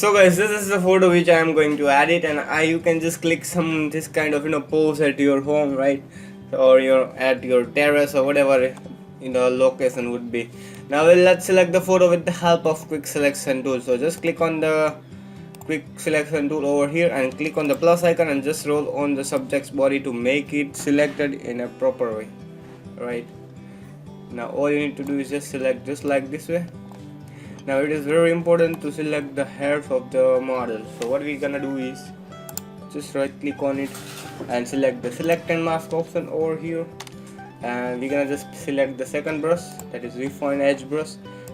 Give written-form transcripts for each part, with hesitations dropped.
So guys, this is the photo which I am going to edit, and you can just click some this kind of pose at your home, right, or at your terrace or whatever location would be. Now let's select the photo with the help of quick selection tool. So just click on the quick selection tool over here and click on the plus icon and just roll on the subject's body to make it selected in a proper way, right? Now all you need to do is just select just like this way. Now it is very important to select the hairs of the model. So what we're gonna do is just right click on it and select the select and mask option over here, and we're gonna just select the second brush, that is refine edge brush.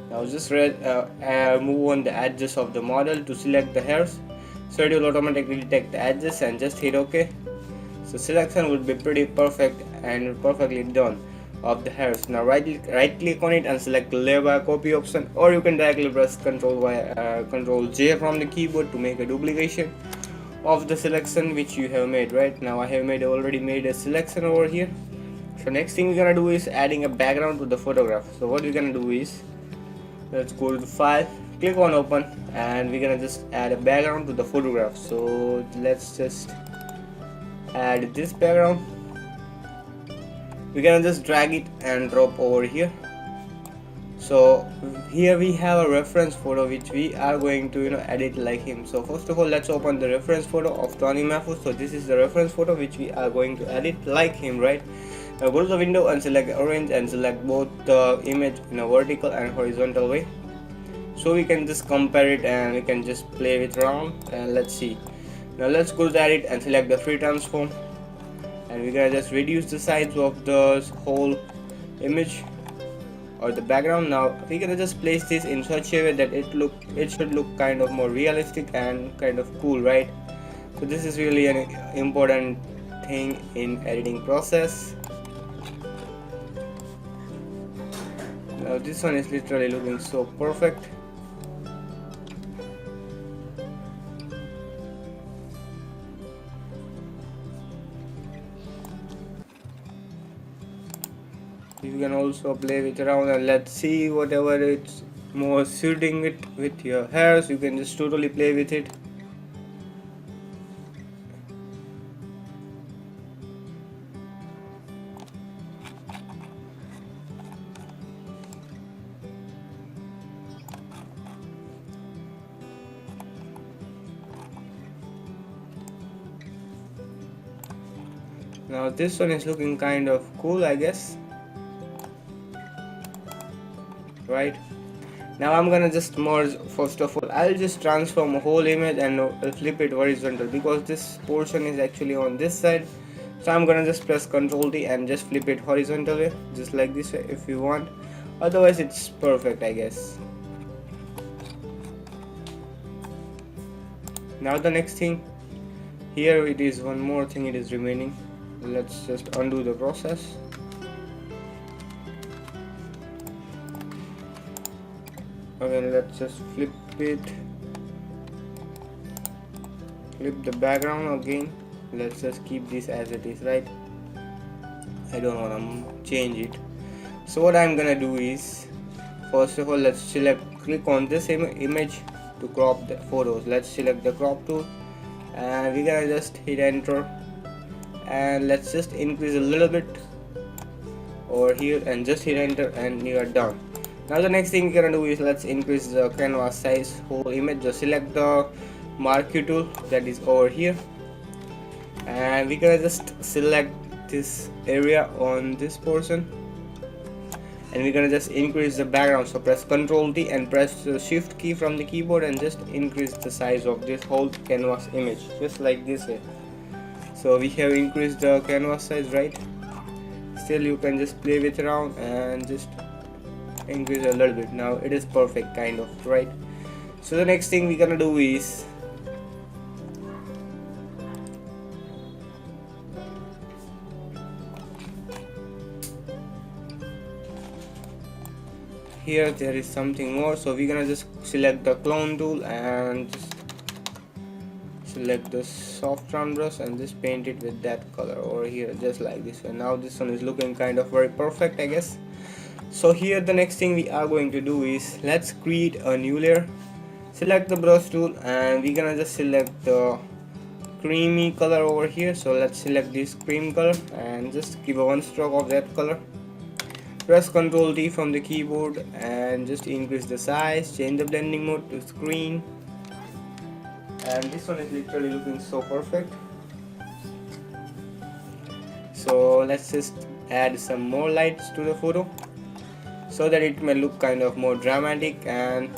Now just move on the edges of the model to select the hairs, so it will automatically detect the edges, and just hit OK. So selection would be pretty perfect and perfectly done of the hairs. Now right click on it and select layer by copy option, or you can directly press Control J from the keyboard to make a duplication of the selection which you have made. Right now I have already made a selection over here. So next thing we're gonna do is adding a background to the photograph. So what we're gonna do is, let's go to the file, click on open, and we're gonna just add a background to the photograph. So let's just add this background. We're gonna just drag it and drop over here. So here we have a reference photo which we are going to edit like him. So first of all, let's open the reference photo of Toni Mahfud. So this is the reference photo which we are going to edit like him, right? Now go to the window and select arrange and select both the image in a vertical and horizontal way, so we can just compare it and we can just play with around, and let's see. Now let's go to edit and select the free transform, and we're gonna just reduce the size of the whole image or the background. Now we're gonna just place this in such a way that it should look kind of more realistic and kind of cool, right? So this is really an important thing in editing process. Now this one is literally looking so perfect. You can also play with around, and let's see whatever it's more suiting it with your hairs. You can just totally play with it. Now this one is looking kind of cool, I guess. Right now I'm gonna just merge. First of all, I'll just transform a whole image and flip it horizontal, because this portion is actually on this side. So I'm gonna just press Ctrl D and just flip it horizontally, just like this way if you want. Otherwise it's perfect, I guess. Now the next thing, here it is one more thing it is remaining. Let's just undo the process. Again, let's just flip it, flip the background again. Let's just keep this as it is, right? I don't want to change it. So what I'm gonna do is, first of all, let's click on this image to crop the photos. Let's select the crop tool, and we're gonna just hit enter, and let's just increase a little bit over here and just hit enter, and you are done. Now the next thing we're gonna do is, let's increase the canvas size whole image. Just select the marquee tool that is over here, and we're gonna just select this area on this portion, and we're gonna just increase the background. So press Ctrl D and press the shift key from the keyboard and just increase the size of this whole canvas image, just like this way. So we have increased the canvas size, right? Still you can just play with around and just increase a little bit. Now it is perfect, kind of, right? So the next thing we're gonna do is, here there is something more. So we're gonna just select the clone tool and just select the soft round brush and just paint it with that color over here, just like this way. Now this one is looking kind of very perfect, I guess. So here the next thing we are going to do is, let's create a new layer. Select the brush tool and we're gonna just select the creamy color over here. So let's select this cream color and just give a one stroke of that color. Press Ctrl T from the keyboard and just increase the size, change the blending mode to screen, and this one is literally looking so perfect. So let's just add some more lights to the photo so that it may look kind of more dramatic and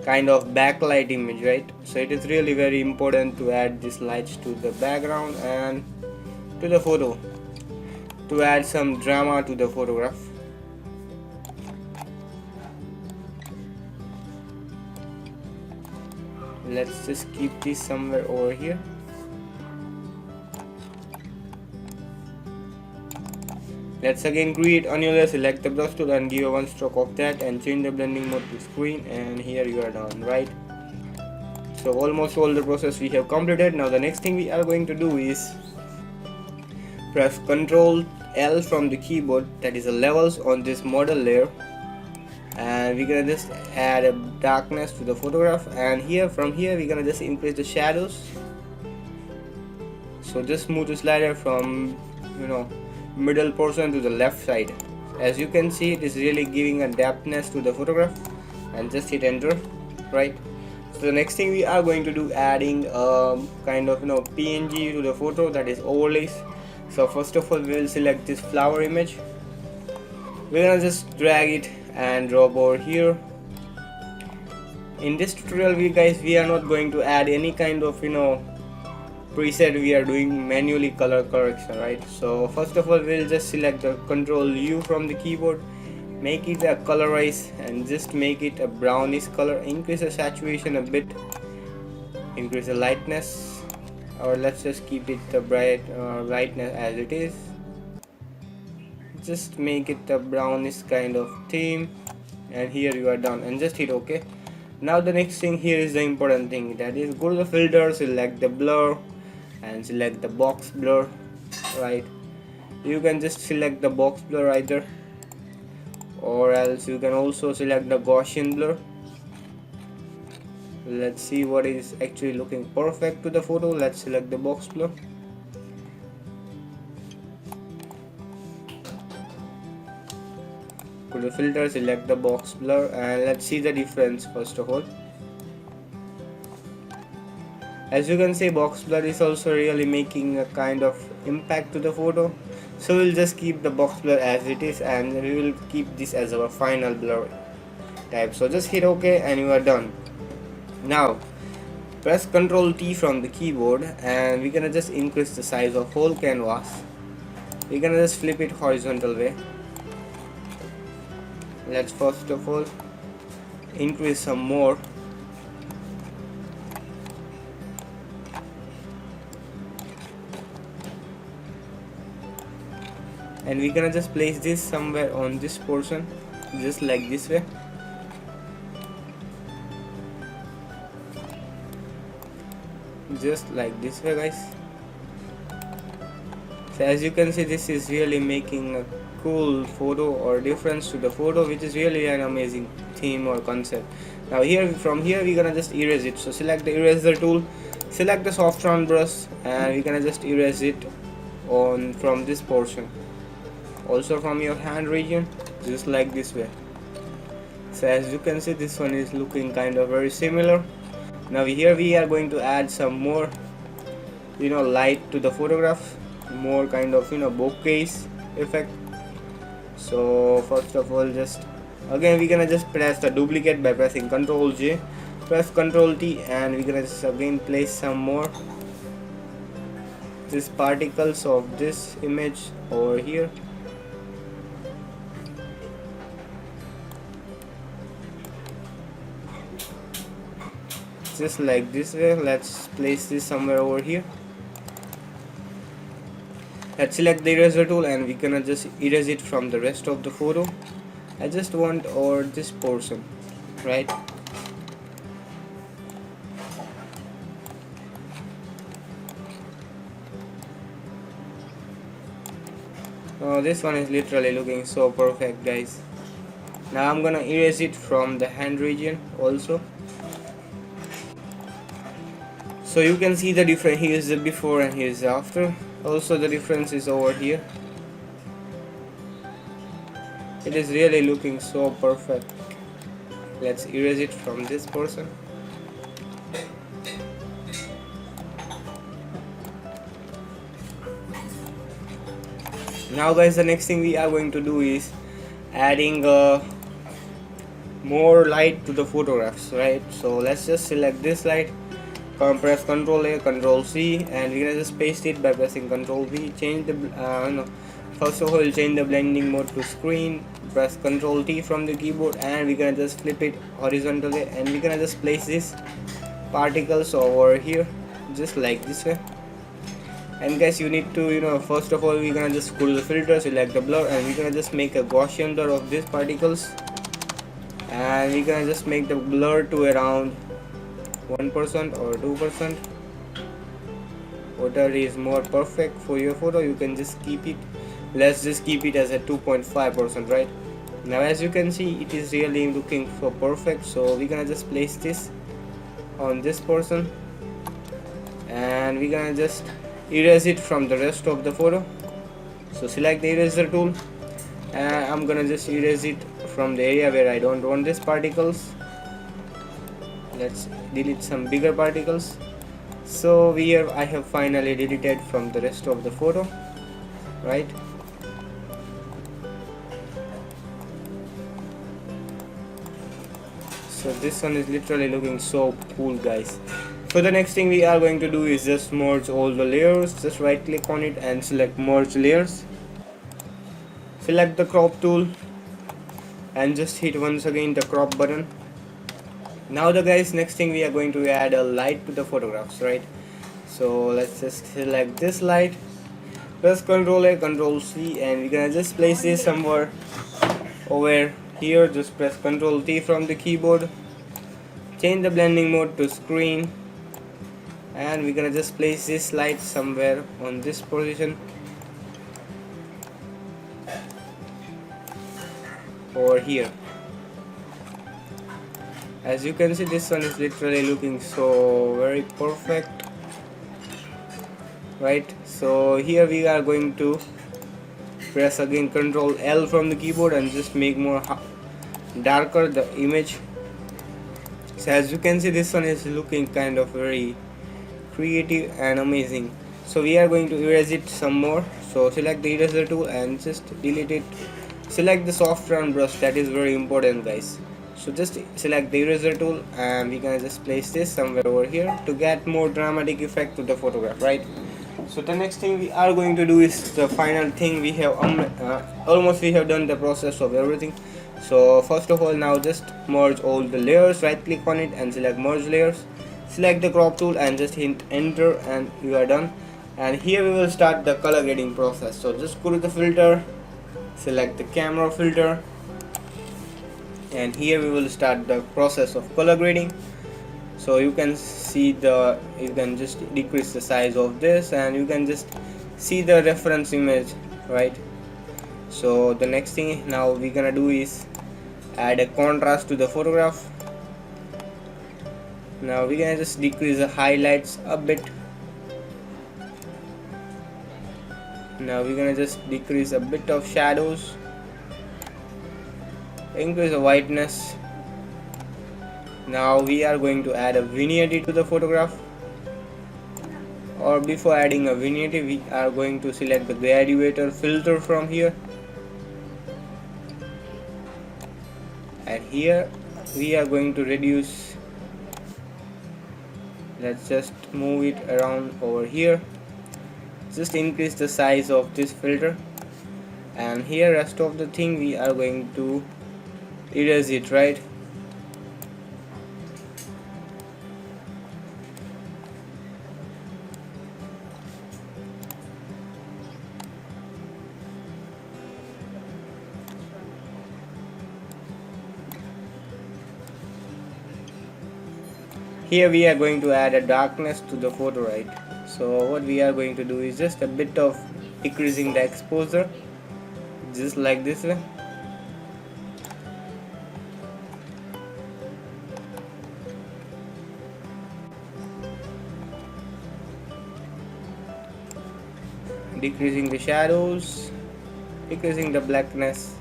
kind of backlight image, right? So it is really very important to add these lights to the background and to the photo to add some drama to the photograph. Let's just keep this somewhere over here. Let's again create a new layer, select the brush tool and give a one stroke of that and change the blending mode to screen, and here you are done, right? So almost all the process we have completed. Now the next thing we are going to do is press Ctrl L from the keyboard, that is the levels on this model layer, and we're gonna just add a darkness to the photograph, and here from here we're gonna just increase the shadows. So just move the slider from middle portion to the left side. As you can see, it is really giving a depthness to the photograph, and just hit enter, right? So the next thing we are going to do, adding kind of PNG to the photo, that is overlays. So first of all we will select this flower image, we're gonna just drag it and drop over here. In this tutorial we are not going to add any kind of preset. We are doing manually color correction, right? So first of all we'll just select the Ctrl U from the keyboard, make it a colorize and just make it a brownish color, increase the saturation a bit, increase the lightness, or let's just keep it the brightness as it is. Just make it a brownish kind of theme, and here you are done, and just hit OK. Now the next thing here is the important thing, that is go to the filter, select the blur and select the box blur, right? You can just select the box blur either, or else you can also select the Gaussian blur. Let's see what is actually looking perfect to the photo. Let's select the box blur. Go to filter, select the box blur, and let's see the difference first of all. As you can see, box blur is also really making a kind of impact to the photo. So we'll just keep the box blur as it is, and we will keep this as our final blur type. So just hit OK and you are done. Now press Ctrl T from the keyboard and we're gonna just increase the size of whole canvas. We're gonna just flip it horizontal way. Let's first of all increase some more. And we're gonna just place this somewhere on this portion, just like this way. Just like this way, guys. So as you can see, this is really making a cool photo or difference to the photo, which is really an amazing theme or concept. Now from here we're gonna just erase it. So select the eraser tool, select the soft round brush, and we're gonna just erase it from this portion, also from your hand region, just like this way. So as you can see, this one is looking kind of very similar. Now here we are going to add some more light to the photograph, more kind of bokeh effect. So first of all, just again we're gonna just press the duplicate by pressing Ctrl J, press Ctrl T, and we're gonna just again place some more these particles of this image over here. Just like this way. Let's place this somewhere over here. Let's select the eraser tool and we're gonna just erase it from the rest of the photo. I just want over this portion, right? Oh, this one is literally looking so perfect, guys. Now I'm gonna erase it from the hand region also. So you can see the difference. Here is the before and here is the after. Also the difference is over here. It is really looking so perfect. Let's erase it from this person. Now guys, the next thing we are going to do is adding more light to the photographs, right? So let's just select this light, press Ctrl A, Ctrl C, and we're gonna just paste it by pressing Ctrl V. Change the first of all, we'll change the blending mode to screen, press Ctrl T from the keyboard, and we're gonna just flip it horizontally, and we're gonna just place these particles over here, just like this way. And guys, you need to first of all, we're gonna just go to the filter, select the blur, and we're gonna just make a gaussian blur of these particles, and we're gonna just make the blur to around 1% or 2%. Whatever is more perfect for your photo, you can just keep it. Let's just keep it as a 2.5%, right? Now as you can see, it is really looking so perfect. So we're gonna just place this on this person, and we're gonna just erase it from the rest of the photo. So select the eraser tool, and I'm gonna just erase it from the area where I don't want these particles. Let's delete some bigger particles. So here I have finally deleted from the rest of the photo, right? So this one is literally looking so cool, guys. So the next thing we are going to do is just merge all the layers. Just right click on it and select merge layers. Select the crop tool and just hit once again the crop button. Now the guys, next thing we are going to add a light to the photographs, right? So let's just select this light, press Ctrl A, Ctrl C, and we're gonna just place this somewhere over here. Just press Ctrl T from the keyboard, change the blending mode to screen, and we're gonna just place this light somewhere on this position over here. As you can see, this one is literally looking so very perfect, right? So here we are going to press again Ctrl L from the keyboard and just make more darker the image. So as you can see, this one is looking kind of very creative and amazing. So we are going to erase it some more. So select the eraser tool and just delete it. Select the soft round brush, that is very important, guys. So just select the eraser tool, and we can just place this somewhere over here to get more dramatic effect to the photograph, right? So the next thing we are going to do is the final thing. We have almost we have done the process of everything. So first of all, now just merge all the layers. Right click on it and select merge layers. Select the crop tool and just hit enter, and you are done. And here we will start the color grading process. So just go to the filter, select the camera filter, and here we will start the process of color grading. So you can see you can just decrease the size of this, and you can just see the reference image, right? So the next thing now we're gonna do is add a contrast to the photograph. Now we're gonna just decrease the highlights a bit. Now we're gonna just decrease a bit of shadows, increase the whiteness. Now we are going to add a vignette to the photograph. Or before adding a vignette, we are going to select the graduator filter from here, and here we are going to reduce. Let's just move it around over here. Just increase the size of this filter, and here rest of the thing we are going to erase it, right? Here we are going to add a darkness to the photo, right? So what we are going to do is just a bit of decreasing the exposure, just like this way. decreasing the shadows, decreasing the blackness,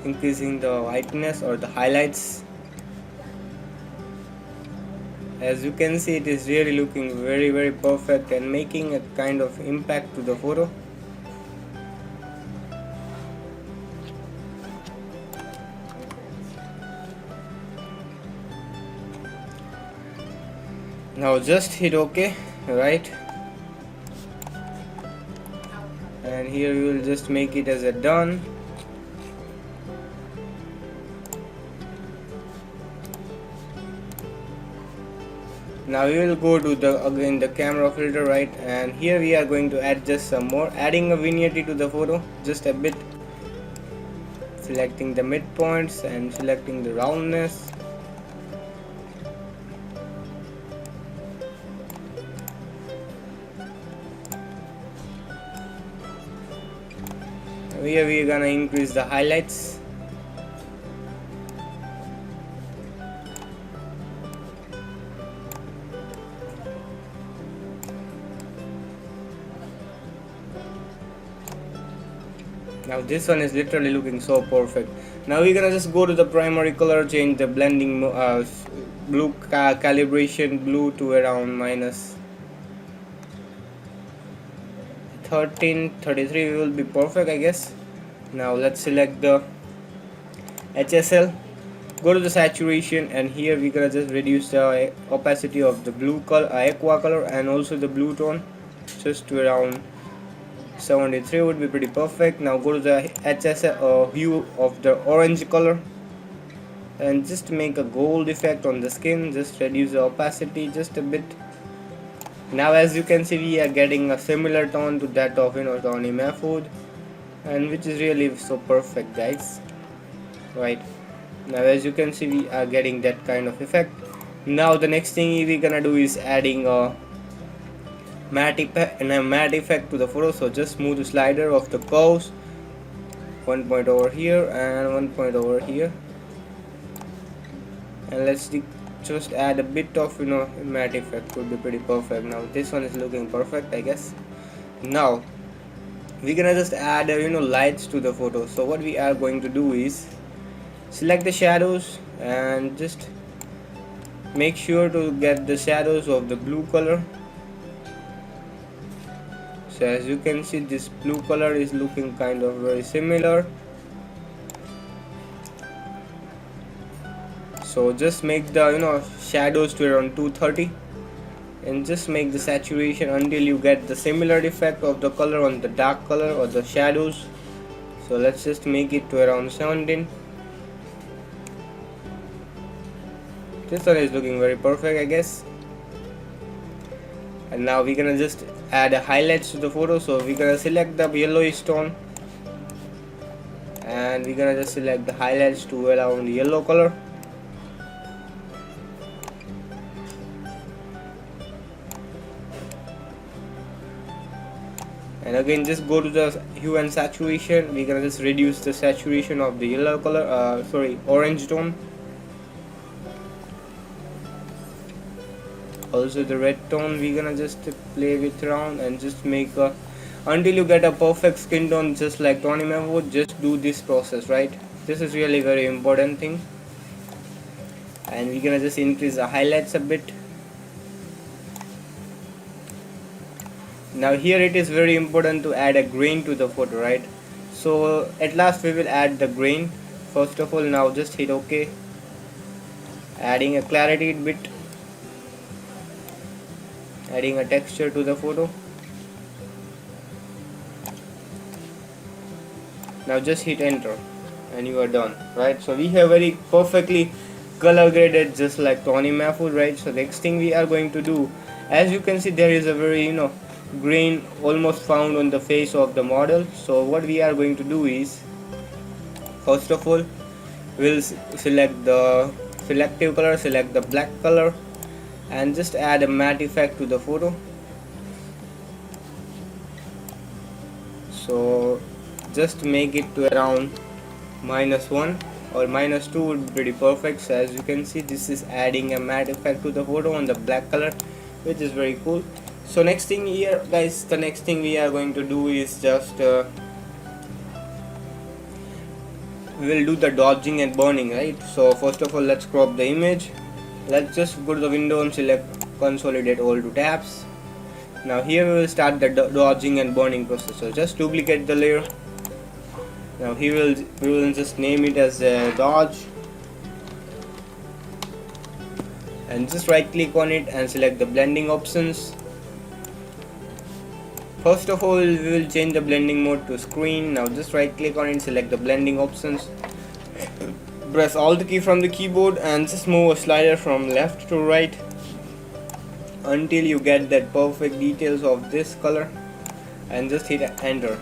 increasing the whiteness or the highlights. As you can see, it is really looking very perfect and making a kind of impact to the photo. Now just hit OK, right? And here we will just make it as a done. Now we will go to the camera filter, right? And here we are going to add just some more, adding a vignette to the photo, just a bit, selecting the midpoints and selecting the roundness. Here we are gonna increase the highlights. Now this one is literally looking so perfect. Now we're gonna just go to the primary color, change the blending blue calibration blue to around minus 1333 will be perfect, I guess. Now let's select the HSL, go to the saturation, and here we're gonna just reduce the opacity of the blue color, aqua color, and also the blue tone just to around 73 would be pretty perfect. Now go to the HSL hue of the orange color and just make a gold effect on the skin, just reduce the opacity just a bit. Now as you can see, we are getting a similar tone to that of Toni Mahfud, and which is really so perfect, guys, right? Now as you can see, we are getting that kind of effect. Now the next thing we're gonna do is adding a matte effect to the photo. So just move the slider of the curves, one point over here and one point over here, and let's just add a bit of matte effect, would be pretty perfect. Now this one is looking perfect, I guess. Now we're gonna just add lights to the photo. So what we are going to do is select the shadows and just make sure to get the shadows of the blue color. So as you can see, this blue color is looking kind of very similar. So just make the shadows to around 230 and just make the saturation until you get the similar effect of the color on the dark color or the shadows. So let's just make it to around 17. This one is looking very perfect, I guess. And now we're gonna just add a highlights to the photo. So we're gonna select the yellowish tone and we're gonna just select the highlights to around yellow color. And again, just go to the hue and saturation. We're gonna just reduce the saturation of the yellow color, orange tone. Also the red tone, we're gonna just play with around and just make until you get a perfect skin tone, just like Toni Mahfud. Just do this process, right? This is really very important thing. And we're gonna just increase the highlights a bit. Now here it is very important to add a grain to the photo, right? So at last we will add the grain. First of all, now just hit OK, adding a clarity bit, adding a texture to the photo. Now just hit enter and you are done, right? So we have very perfectly color graded, just like Toni Mahfud, right? So next thing we are going to do, as you can see, there is a very grain almost found on the face of the model. So what we are going to do is, first of all, we'll select the selective color, select the black color, and just add a matte effect to the photo. So just make it to around -1 or -2 would be pretty perfect. So as you can see, this is adding a matte effect to the photo on the black color, which is very cool. So next thing here guys, the next thing we are going to do is just we will do the dodging and burning, right? So first of all, let's crop the image. Let's just go to the window and select consolidate all to tabs. Now here we will start the dodging and burning process. So just duplicate the layer. Now here we will just name it as dodge, and just right click on it and select the blending options. First of all, we will change the blending mode to screen. Now just right click on it, select the blending options, press Alt key from the keyboard and just move a slider from left to right until you get that perfect details of this color, and just hit enter.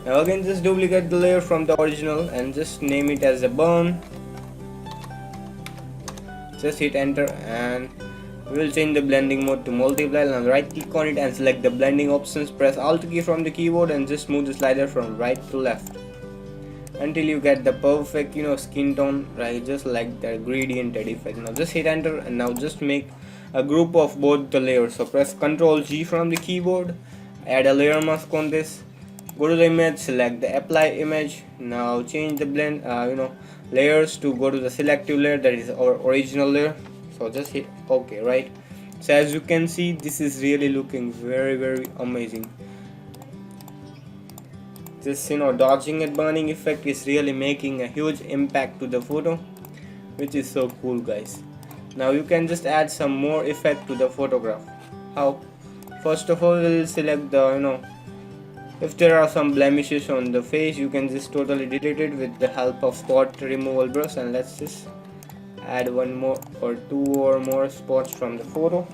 Now again, just duplicate the layer from the original and just name it as a burn. Just hit enter and we will change the blending mode to multiply. Now right click on it and select the blending options, press Alt key from the keyboard and just move the slider from right to left until you get the perfect skin tone, right, just like the gradient effect. Now just hit enter and now just make a group of both the layers. So press Ctrl G from the keyboard, add a layer mask on this, go to the image, select the apply image. Now change the blend layers to go to the selective layer, that is our original layer. So just hit OK, right? So as you can see, this is really looking very amazing. This dodging and burning effect is really making a huge impact to the photo, which is so cool guys. Now you can just add some more effect to the photograph. How? First of all, we'll select the if there are some blemishes on the face, you can just totally delete it with the help of spot removal brush, and let's just add one more or two or more spots from the photo.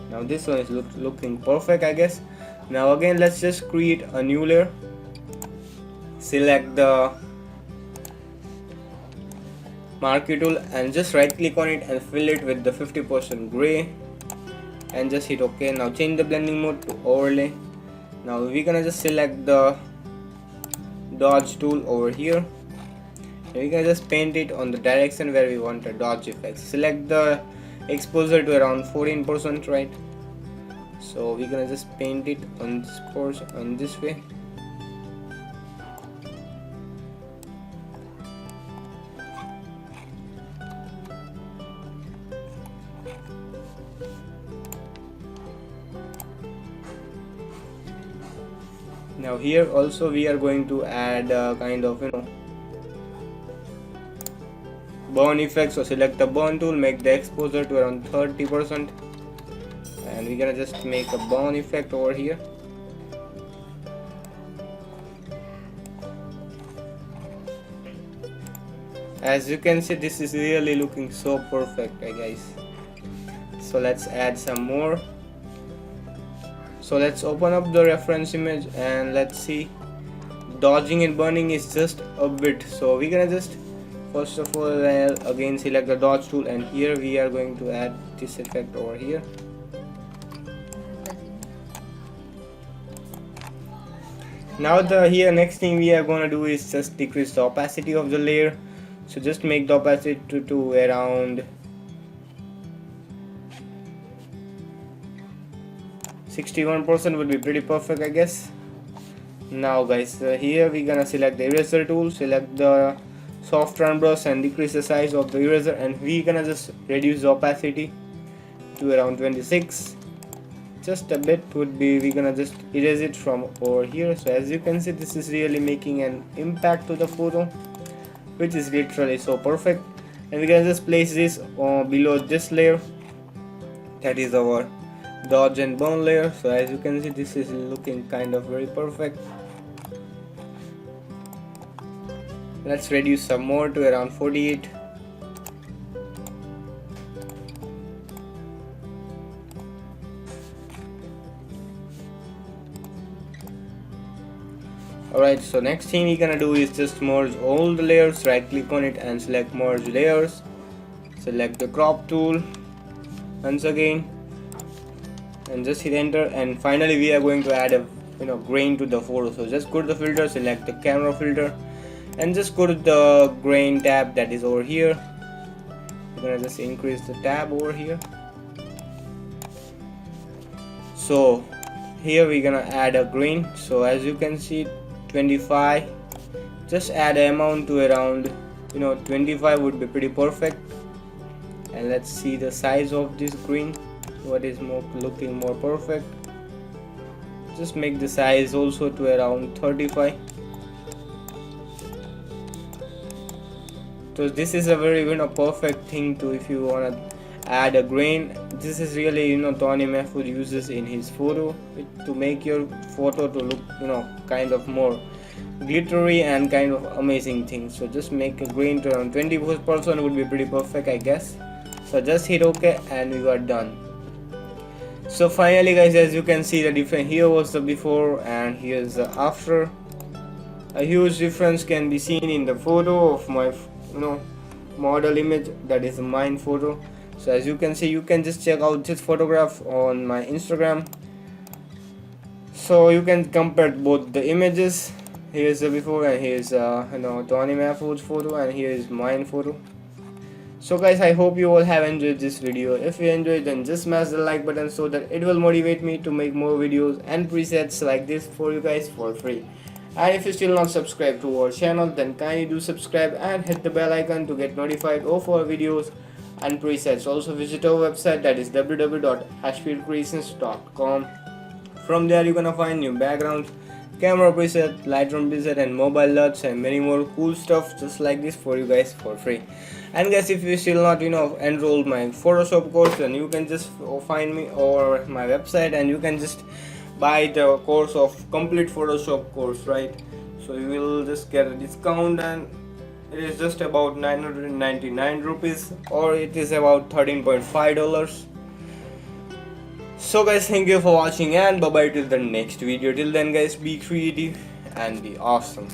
Now this one is looking perfect, I guess. Now again, let's just create a new layer. Select the marquee tool and just right click on it and fill it with the 50% gray and just hit OK. Now change the blending mode to overlay. Now we're gonna just select the dodge tool over here and we can just paint it on the direction where we want a dodge effect. Select the exposure to around 14%, right? So we're gonna just paint it on this portion, on this way. Now here also we are going to add kind of burn effect. So select the burn tool, make the exposure to around 30% and we're gonna just make a burn effect over here. As you can see, this is really looking so perfect, guys. So let's add some more. So let's open up the reference image and let's see. Dodging and burning is just a bit. So we're gonna just first of all again select the dodge tool and here we are going to add this effect over here. Now here next thing we are gonna do is just decrease the opacity of the layer. So just make the opacity to around 61% would be pretty perfect, I guess. Now guys, here we're gonna select the eraser tool, select the soft round brush and decrease the size of the eraser, and we're gonna just reduce the opacity to around 26. Just a bit would be, we're gonna just erase it from over here. So as you can see, this is really making an impact to the photo, which is literally so perfect. And we're gonna just place this below this layer, that is our dodge and burn layer. So as you can see, this is looking kind of very perfect. Let's reduce some more to around 48. Alright, so next thing we're gonna do is just merge all the layers. Right click on it and select merge layers, select the crop tool once again and just hit enter, and finally we are going to add a grain to the photo. So just go to the filter, select the camera filter and just go to the grain tab that is over here. We're gonna just increase the tab over here. So here we're gonna add a grain. So as you can see, 25. Just add an amount to around 25 would be pretty perfect. And let's see the size of this green, what is looking more perfect. Just make the size also to around 35. So this is a very perfect thing to, if you wanna add a grain. This is really Toni Mahfud uses in his photo to make your photo to look kind of more glittery and kind of amazing thing. So just make a grain to around 20% would be pretty perfect, I guess. So just hit OK and we are done. So finally guys, as you can see the difference, here was the before and here's the after. A huge difference can be seen in the photo of my model image, that is mine photo. So as you can see, you can just check out this photograph on my Instagram, so you can compare both the images. Here's the before and here's Toni Mahfud's photo, and here is mine photo. So guys, I hope you all have enjoyed this video. If you enjoyed, then just smash the like button so that it will motivate me to make more videos and presets like this for you guys for free. And if you still not subscribed to our channel, then kindly do subscribe and hit the bell icon to get notified of our videos and presets. Also visit our website, that is www.ashvircreations.com. From there you're gonna find new backgrounds, camera preset, Lightroom preset, and mobile LUTs and many more cool stuff just like this for you guys for free. And guys, if you still not enrolled my Photoshop course, then you can just find me over my website and you can just buy the course of complete Photoshop course, right? So you will just get a discount and it is just about 999 rupees, or it is about $13.5. So guys, thank you for watching and bye bye till the next video. Till then guys, be creative and be awesome.